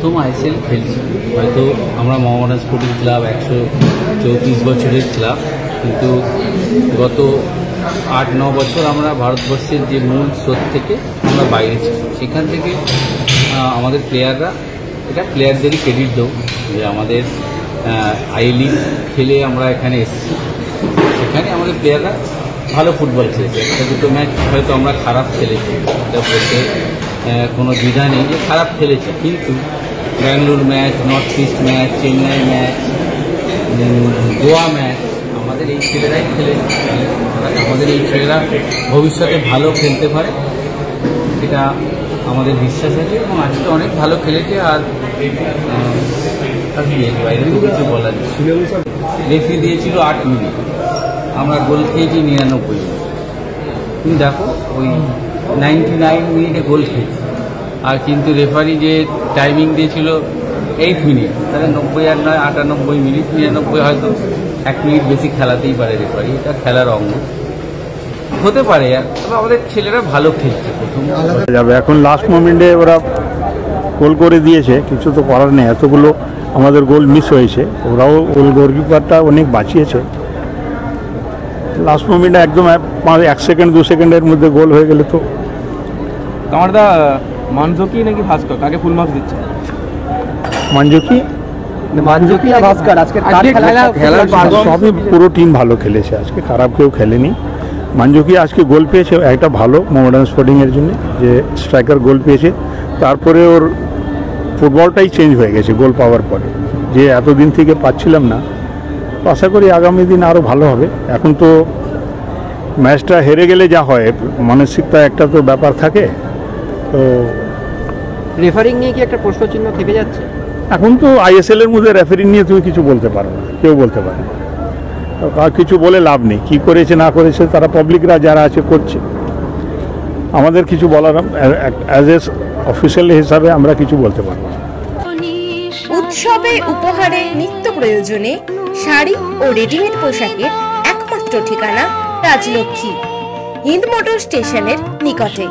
প্রথম আইএসএল খেলছি, হয়তো আমরা মোহামেডান স্পোর্টিং ক্লাব 134 বছরের ক্লাব, কিন্তু গত 8-9 বছর আমরা ভারতবর্ষের যে মূল স্রোত থেকে আমরা বাইরে ছিলাম। সেখান থেকে আমাদের প্লেয়াররা, এটা প্লেয়ারদেরই ক্রেডিট দেবো যে আমাদের আই লিগ খেলে আমরা এখানে এসেছি। সেখানে আমাদের প্লেয়াররা ভালো ফুটবল খেলেছে। একটা দুটো ম্যাচ হয়তো আমরা খারাপ খেলেছি, এটা বলতে কোনো দ্বিধা নেই যে খারাপ খেলেছি, কিন্তু Bangalore match, north east match, Chennai match, Goa match আমাদের এই ছেলেরাই খেলেছে। আমাদের এই ছেলেরা ভবিষ্যতে ভালো খেলতে পারে, এটা আমাদের বিশ্বাস আছে এবং আজকে অনেক ভালো খেলেছে। আর বাইরে তো কিছু বলার রেফারি দিয়েছিল 8 মিনিট, আমরা গোল খেয়েছি 99। তুমি দেখো ওই 99 মিনিটে গোল খেয়েছি, আর কিন্তু রেফারি যে টাইমিং দিয়েছিল 8 মিনিট, তাহলে 90 আর নয় 98 মিনিট, 99 হয়তো 1 মিনিট বেশি খেলাতেই পারে রেফারি, এটা খেলার অঙ্গ হতে পারে। তবে আমাদের ছেলেরা ভালো খেলছে। প্রথম যাবে এখন লাস্ট মোমেন্টে ওরা গোল করে দিয়েছে, কিছু তো করার নেই, এতগুলো আমাদের গোল মিস হয়েছে, ওরাও গোলকিপারটা অনেক বাঁচিয়েছে। লাস্ট মোমেন্টে একদম 1 সেকেন্ড 2 সেকেন্ডের মধ্যে গোল হয়ে গেলে তো। তোমার দা মানজুকি নাকি ভাস্কর, কাকে ফুল মার্কস দিচ্ছে? মানজুকি আর ভাস্কর আজকে সবই পুরো টিম ভালো খেলেছে আজকে, খারাপ কেউ খেলেনি। মানজুকি আজকে গোল পেয়েছে, একটা ভালো মোহামেডান স্পোর্টিংয়ের জন্য যে স্ট্রাইকার গোল পেয়েছে। তারপরে ওর ফুটবলটাই চেঞ্জ হয়ে গেছে গোল পাওয়ার পরে, যে এতদিন থেকে পাচ্ছিলাম না। তো আশা করি আগামী দিন আরও ভালো হবে। এখন তো ম্যাচটা হেরে গেলে যা হয়, মানসিকতা একটা তো ব্যাপার থাকে। তো রেফারিং নিয়ে কি একটা প্রশ্নচিহ্ন থেকে যাচ্ছে? এখন তো আইএসএল এর মধ্যে রেফারিং নিয়ে তুমি কিছু বলতে পারো না, কেউ বলতে পারে না। আর কিছু বলে লাভ নেই, কী করেছে না করেছে তারা পাবলিকরা যারা আছে করছে, আমাদের কিছু বলার অ্যাজ এ অফিসিয়াল হিসাবে আমরা কিছু বলতে পারবো না। উৎসবে উপহারে নিত্য প্রয়োজনে শাড়ি ও রেডিমেড পোশাকের একমাত্র ঠিকানা রাজলক্ষ্মী, হিন্দ মোটর স্টেশনের নিকটে।